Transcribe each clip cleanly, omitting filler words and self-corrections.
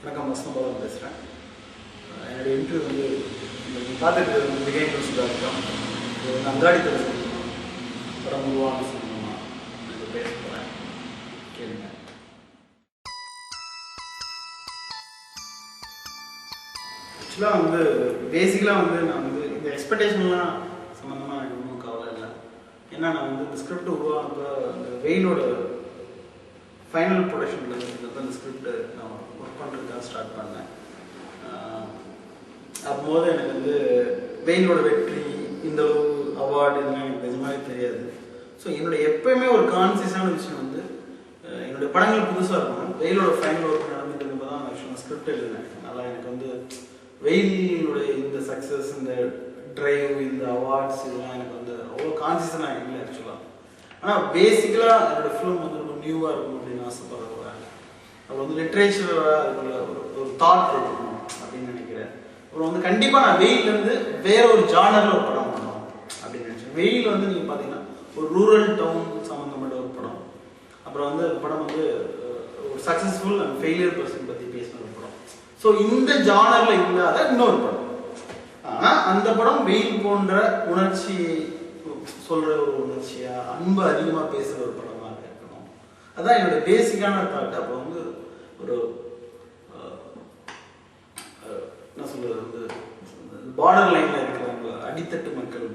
வணக்கம், வசந்தபாலன் பேசுகிறேன். என்னுடைய இன்டர்வியூ வந்து நீங்கள் பார்த்துட்டு பிகைன் நியூஸாக இருக்கோம். இது வந்து அங்காடி தெரு சொல்லணுமா, படம் உருவான சொல்லணுமா, இது பேச போகிறேன். கேளுங்க. ஆக்சுவலாக வந்து பேசிக்கலாக வந்து நான் வந்து இந்த எக்ஸ்பெக்டேஷன்லாம் சம்மந்தமாக எனக்கு ஒன்றும் கவலை இல்லை. ஏன்னா நான் வந்து இந்த ஸ்கிரிப்ட் உருவானப்போ அந்த வெயிலோட ஃபைனல் ப்ரொடக்ஷனில் இருந்தப்போ அந்த ஸ்கிரிப்ட் நான் ஒர்க் பண்ணுறதுக்காக ஸ்டார்ட் பண்ணேன். அப்போது எனக்கு வந்து வெயிலோட வெற்றி, இந்த அவார்டு இதெல்லாம் எனக்கு நிஜமாவே தெரியாது. ஸோ என்னுடைய எப்போயுமே ஒரு கான்சியஸான விஷயம் வந்து என்னுடைய படங்கள் புதுசாக இருக்கணும். வெயிலோட ஃபைனல் ஒர்க் நடந்துட்டு இருந்தப்போ தான் ஆக்சுவலாக ஸ்கிரிப்ட் எழுதினேன். அதனால் எனக்கு வந்து வெயிலுடைய இந்த சக்ஸஸ், இந்த ட்ரைவ், இந்த அவார்ட்ஸ் இதெல்லாம் எனக்கு வந்து அவ்வளோ கான்சியஸாக இல்லை ஆக்சுவலாக. ஆனால் பேசிக்கலாக என்னோடய ஃபிலிம் வந்து ரொம்ப நியூவாக இருக்கணும் அப்படின்னு ஆசைப்படுறேன். அப்புறம் வந்து லிட்ரேச்சரோட அதுக்குள்ள ஒரு தாட் இருக்கணும் அப்படின்னு நினைக்கிறேன். அப்புறம் வந்து கண்டிப்பாக நான் வெயிலேருந்து வேற ஒரு ஜானரில் ஒரு படம் பண்ணணும் அப்படின்னு நினச்சேன். வெயில் வந்து நீங்கள் பார்த்தீங்கன்னா ஒரு ரூரல் டவுன் சம்மந்தப்பட்ட ஒரு படம். அப்புறம் வந்து அந்த படம் வந்து ஒரு சக்ஸஸ்ஃபுல் அண்ட் ஃபெயிலியர் பர்சன் பற்றி பேசின ஒரு படம். ஸோ இந்த ஜானரில் இல்லாத இன்னொரு படம். ஆனால் அந்த படம் வெயில் போன்ற உணர்ச்சி சொல்கிற ஒரு உணர்ச்சியாக, அன்பு அதிகமாக பேசுகிற ஒரு படமாக இருக்கணும். அதான் என்னோட பேசிக்கான தாட். அப்போ வந்து ஒரு என்ன சொல்கிறது, வந்து பார்டர் லைனில் இருக்கிறவங்க, அடித்தட்டு மக்கள்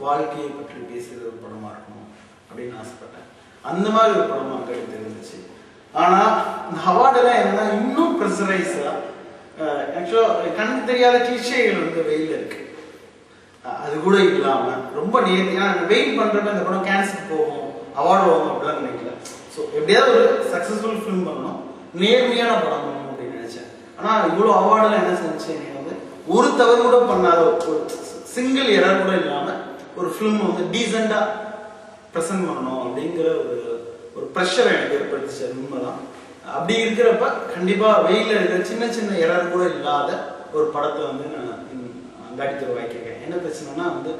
வாழ்க்கையை பற்றி பேசுகிற ஒரு படமாக இருக்கணும் அப்படின்னு ஆசைப்பட்டேன். அந்த மாதிரி ஒரு படமாக அங்கே இருந்துச்சு. ஆனால் இந்த அவார்டெல்லாம் என்னன்னா இன்னும் ப்ரெஷரைஸாக ஆக்சுவலாக கண்ணுக்கு தெரியாத கிளிஷேகள் வந்து வெயில் இருக்கு. அது கூட இல்லாமல் ரொம்ப நேர்த்தியாக வெயிட் பண்ணுறப்ப இந்த படம் கேன்சல் போகும், அவார்டு வாங்கும் அப்படிலாம் நினைக்கல. ஸோ எப்படியாவது ஒரு சக்ஸஸ்ஃபுல் ஃபிலிம் பண்ணணும், நேர்மையான படம் பண்ணணும் அப்படின்னு நினைச்சேன். ஆனால் இவ்வளோ அவார்டெல்லாம் என்ன செஞ்சு நீங்கள் வந்து ஒரு தவறு கூட பண்ணாத, ஒரு சிங்கிள் எரர் கூட இல்லாமல் ஒரு ஃபிலிம் வந்து டீசெண்டாக ப்ரெசென்ட் பண்ணணும் அப்படிங்கிற ஒரு ப்ரெஷர் எனக்கு ஏற்படுத்துச்சு. அது உண்மைதான். அப்படி இருக்கிறப்ப கண்டிப்பாக வெயிலில் இருக்கிற சின்ன சின்ன எரர் கூட இல்லாத ஒரு படத்தை வந்து நான் அங்காடி தெரு வாங்கியிருக்கேன். என்ன பிரச்சனைனா வந்து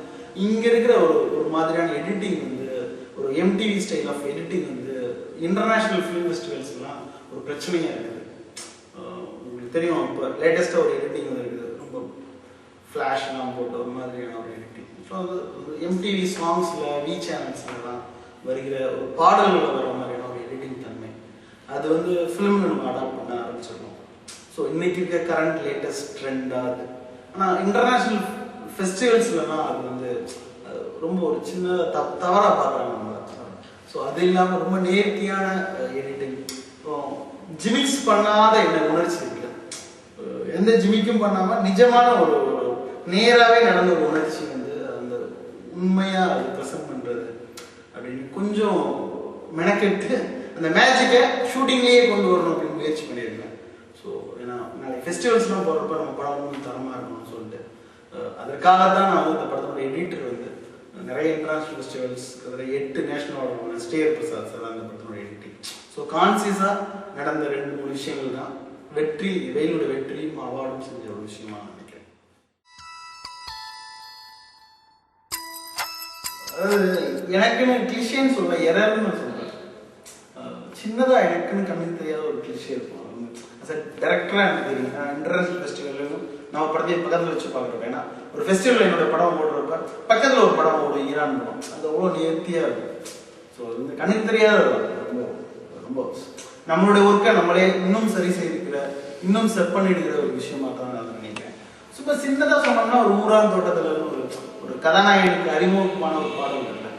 இங்கே இருக்கிற ஒரு மாதிரியான எடிட்டிங் வந்து ஒரு எம்டிவி ஸ்டைல் ஆஃப் எடிட்டிங் வந்து இன்டர்நேஷ்னல் ஃபிலிம் ஃபெஸ்டிவல்ஸ்லாம் ஒரு பிரச்சனையாக இருக்குது. உங்களுக்கு தெரியும், இப்போ லேட்டஸ்ட்டாக ஒரு எடிட்டிங் வந்து இருக்குது, ரொம்ப ஃப்ளாஷ்லாம் போட்டு ஒரு மாதிரியான ஒரு எடிட்டிங். ஸோ அது எம்டிவி சாங்ஸில், வி சேனல்ஸ்லாம் வருகிற ஒரு பாடல்களில் வர மாதிரியான ஒரு எடிட்டிங் தன்மை, அது வந்து ஃபிலிமில் நம்ம அடாப்ட் பண்ண ஆரம்பிச்சிருக்கோம். ஸோ இன்னைக்கு இருக்க கரண்ட் லேட்டஸ்ட் ட்ரெண்டாக அது. ஆனால் இன்டர்நேஷ்னல் ஃபெஸ்டிவல்ஸ்லாம் அது வந்து ரொம்ப ஒரு சின்ன தவறாக பார்க்குறாங்க நம்ம. ஸோ அது இல்லாமல் ரொம்ப நேர்த்தியான எடிட்டிங், ஜிமிக்ஸ் பண்ணாத என்ன உணர்ச்சி இருக்குல்ல, எந்த ஜிமிக்கும் பண்ணாமல் நிஜமான ஒரு நேராகவே நடந்த ஒரு உணர்ச்சி வந்து அந்த உண்மையாக அது ப்ரெசென்ட் பண்ணுறது அப்படின்னு கொஞ்சம் மெனக்கெட்டு அந்த மேஜிக்கை ஷூட்டிங்லேயே கொண்டு வரணும் அப்படின்னு முயற்சி பண்ணியிருக்கேன். ஸோ ஏன்னா நாளைக்கு ஃபெஸ்டிவல்ஸ்லாம் போகிறப்ப நம்ம படம் தரமாக இருக்கணும்னு சொல்லிட்டு அதற்காக தான் நான் வந்து இந்த படத்தோட எடிட்டர் வந்து நிறைய இன்டர்நேஷ்னல் ஃபெஸ்டிவல்ஸ், அதில் 8 நேஷனல் அவார்டு ஸ்டேர் பிரசாத் சார் அந்த படத்தோட எடிட்டிங். ஸோ கான்சியஸாக நடந்த 2-3 விஷயங்கள் தான் வெற்றி, வெயிலோட வெற்றியும் அவார்டும் செஞ்ச ஒரு விஷயமா நினைக்கிறேன். அதாவது எனக்குன்னு கிளிஷேன்னு சொல்ல எரர்னு நான் சொல்றேன். சின்னதாக எனக்குன்னு கண்ணுக்கு தெரியாத ஒரு கிளிஷே இருக்கும். டேரக்டராக எனக்கு தெரியும். இன்டர்நேஷனல் ஃபெஸ்டிவல்லையும் நான் படத்தையும் பக்கத்தில் வச்சு பார்க்குறேன். ஏன்னா ஒரு ஃபெஸ்டிவலில் என்னோட படம் ஓடுறப்ப பக்கத்தில் ஒரு படம் ஓடும், ஈரான் படம், அது அவ்வளோ நேர்த்தியாக இருக்கும். ஸோ அது கண்ணுக்கு தெரியாத ரொம்ப ரொம்ப நம்மளுடைய ஒர்க்கை நம்மளே இன்னும் சரி செய்திருக்கிற, இன்னும் செட் பண்ணிடுகிற ஒரு விஷயமா தான் நான் நினைக்கிறேன். சும்மா சின்னதாக சொன்னோம்னா ஒரு ஊரான் தோட்டத்தில் ஒரு கதாநாயகனுக்கு அறிமுகமான ஒரு பாடல் இல்லை.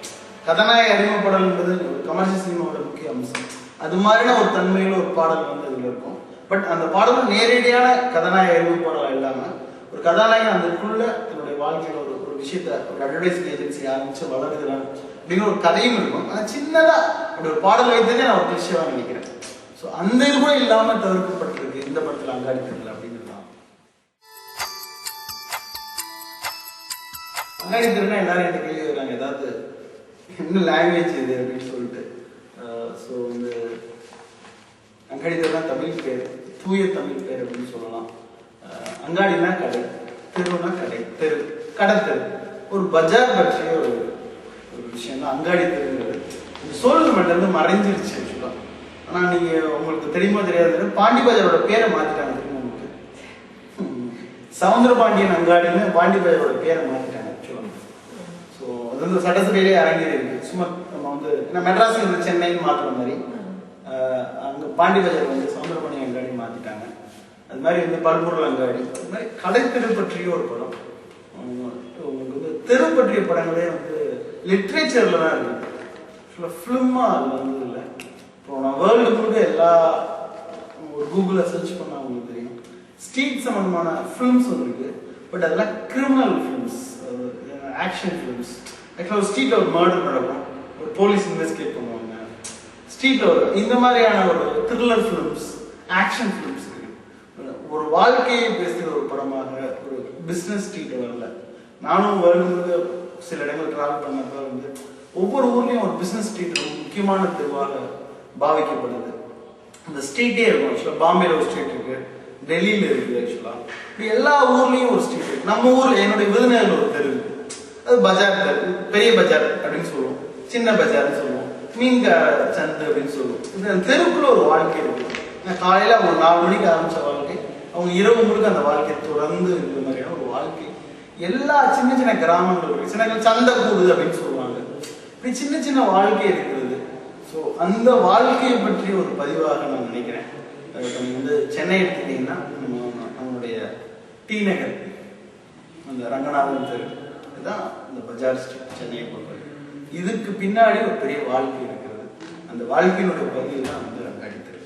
கதாநாயக அறிமுகப்பாடல் என்பது ஒரு கமர்ஷியல் சினிமாவோட முக்கிய அம்சம். அது மாதிரியான ஒரு தன்மையில் ஒரு பாடல் வந்து அதில் இருக்கும். பட் அந்த பாடலும் நேரடியான கதாநாயக அறிமுகப்பாடல் இல்லாமல் ஒரு கதாநாயகன் அதுக்குள்ள தன்னுடைய வாழ்க்கையில் ஒரு விஷயத்த, ஒரு அட்வர்டைஸ்மெண்ட் ஏஜென்சி ஆரம்பிச்சு வளர்கிறான் அப்படின்னு ஒரு கதையும் இருக்கும். ஆனால் சின்னதாக அப்படி ஒரு பாடல் வைத்ததே நான் ஒரு விஷயமாக நினைக்கிறேன். ஸோ அந்த இது கூட இல்லாமல் தவிர்க்கப்பட்டிருக்கு இந்த படத்தில் அங்காடி தெருல அப்படிங்கிறது தான். அங்காடி தெருனா எல்லாரும் என்கிட்ட கேள்வி வருவாங்க, ஏதாவது என்ன லாங்குவேஜ் இது அப்படின்னு சொல்லிட்டு. ஸோ வந்து அங்காடி தெருனா தமிழ் பேர், தூய தமிழ் பேர் அப்படின்னு சொல்லலாம். அங்காடினா கடை, தெருனா கடை, தெரு, கடை தெரு, ஒரு பஜார் பற்றிய ஒரு விஷயம் தான் அங்காடி தெருங்கிறது. இந்த சொல் மட்டும் மறைஞ்சிருச்சு ஆக்சுவலாக. ஆனால் நீங்கள் உங்களுக்கு தெரியுமா தெரியாது, பாண்டி பஜாரோட பேரை மாற்றிட்டாங்க. சவுந்தரபாண்டியன் அங்காடின்னு பாண்டிபையரோட பேரை மாற்றிட்டாங்க ஆக்சுவலாக. ஸோ அது வந்து சட்டசபையிலே அரங்கேறி இருக்கு. சும்மா நம்ம வந்து மெட்ராஸ் சென்னைன்னு மாற்றுற மாதிரி அங்கே பாண்டிபையர் வந்து சவுந்தரபாண்டியன் அங்காடி மாற்றிட்டாங்க. அது மாதிரி வந்து பல்பொருள் அங்காடி, அது மாதிரி கடைத்தெரு பற்றிய ஒரு படம். உங்களுக்கு வந்து தெரு பற்றிய படங்களே வந்து லிட்ரேச்சர்ல தான் இருக்கு, ஃபிலிமா அது வந்து இல்லை. இப்போ நான் வேர்ல்டு முழுக்க எல்லா ஒரு கூகுளில் சர்ச் பண்ணால் உங்களுக்கு தெரியும், ஸ்ட்ரீட் சம்பந்தமான ஃபிலிம்ஸ் வந்து இருக்கு. பட் அதெல்லாம் கிரிமினல் ஃபிலிம்ஸ், ஆக்ஷன் ஃபிலிம்ஸ். ஆக்சுவலாக ஒரு ஸ்ட்ரீட்ல ஒரு மர்டர் நடக்கும், ஒரு போலீஸ் இன்வெஸ்டிகேட் பண்ணுவாங்க. ஸ்ட்ரீட்ல ஒரு இந்த மாதிரியான ஒரு த்ரில்லர் ஃபிலிம்ஸ், ஆக்ஷன் ஃபிலிம்ஸ் இருக்கு. ஒரு வாழ்க்கையை பேசுகிற ஒரு படமாக ஒரு பிஸ்னஸ் ஸ்ட்ரீட் வரல. நானும் வேர்ல்டு முழுக்க சில இடங்கள் டிராவல் பண்ணப்ப வந்து ஒவ்வொரு ஊர்லயும் ஒரு பிசினஸ் ஸ்ட்ரீட் ரொம்ப முக்கியமான தெருவாக பாவிக்கப்படுது. அந்த ஸ்ட்ரீட்டே இருக்கும். ஆக்சுவலா பாம்பேல ஒரு ஸ்ட்ரீட் இருக்கு, டெல்லியில இருக்கு. ஆக்சுவலா இப்படி எல்லா ஊர்லயும் ஒரு ஸ்ட்ரீட் இருக்கு. நம்ம ஊர்ல என்னுடைய விருதுநகர்ல ஒரு தெரு இருக்கு, அது பஜார் தெரு, பெரிய பஜார் அப்படின்னு சொல்லுவோம், சின்ன பஜார்னு சொல்லுவோம், மீன்க சந்து அப்படின்னு சொல்லுவோம். இந்த தெருக்குள்ள ஒரு வாழ்க்கை இருக்கு. காலையில அவங்க 4 மணிக்கு ஆரம்பிச்ச வாழ்க்கை, அவங்க இரவு முழுக்க அந்த வாழ்க்கையை தொடர்ந்து இருக்கிற மாதிரியான ஒரு வாழ்க்கை எல்லா சின்ன சின்ன கிராமங்கள் இருக்கு. சின்ன சந்தை கூடுது அப்படின்னு சொல்லுவாங்க. இப்படி சின்ன சின்ன வாழ்க்கை இருக்கிறது. ஸோ அந்த வாழ்க்கையை பற்றி ஒரு பதிவாக நான் நினைக்கிறேன். நம்ம வந்து சென்னை எடுத்துக்கிட்டீங்கன்னா நம்மளுடைய டி நகர், அந்த ரங்கநாதன் தெரு, இதுதான் இந்த பஜார் ஸ்ட்ரீட் சென்னையை பொறுத்தவரை. இதுக்கு பின்னாடி ஒரு பெரிய வாழ்க்கை இருக்கிறது. அந்த வாழ்க்கையினுடைய பதிவு தான் வந்து அங்காடி தெரு.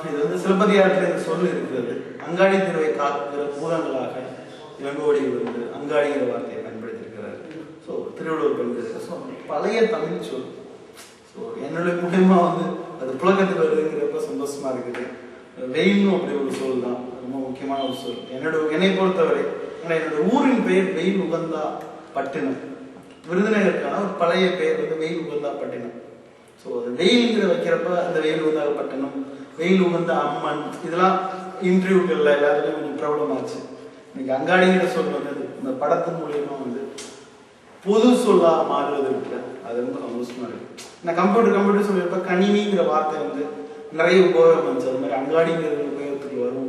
இது வந்து சிலப்பதிகாரத்தில் இந்த சொல் இருக்கிறது. அங்காடி தெருவை காக்குகிற பூதங்களாக இளங்கோடி வந்து அங்காடிங்கிற வார்த்தையை பயன்படுத்தியிருக்கிறார். ஸோ திருவள்ளுவர் பயன்படுத்திருக்கார். ஸோ பழைய தமிழ் சொல். ஸோ என்னுடைய மூலயமா வந்து அது புழக்கத்துக்கு வருதுங்கிறப்ப சந்தோஷமா இருக்குது. வெயில்னு அப்படி ஒரு சொல் தான், ரொம்ப முக்கியமான ஒரு சொல். என்னை பொறுத்தவரை என்னோட ஊரின் பெயர் வெயில் உகந்தா பட்டினம். விருதுநகருக்கான ஒரு பழைய பெயர் வந்து வெயில் உகந்தா பட்டினம். ஸோ அது வெயில்ங்கிற வைக்கிறப்ப அந்த வெயில் உகந்தா பட்டினம், வெயில் உகந்த அம்மன், இதெல்லாம் இன்டர்வியூக்கள்ல எல்லாத்துலையும் கொஞ்சம் பிரபலமாச்சு. இன்னைக்கு அங்காடிங்கிற சொல் வந்து இந்த படத்தின் மூலியமா வந்து பொது சொல்லா மாறுவது இருக்கு. அது ரொம்ப சந்தோஷமா இருக்கு. நான் கம்ப்யூட்டர் சொல்லியிருப்ப கணினிங்கிற வார்த்தை வந்து நிறைய உபயோகம் வந்துச்சு. அது மாதிரி அங்காடிங்கிற உபயோகத்துக்கு வரும்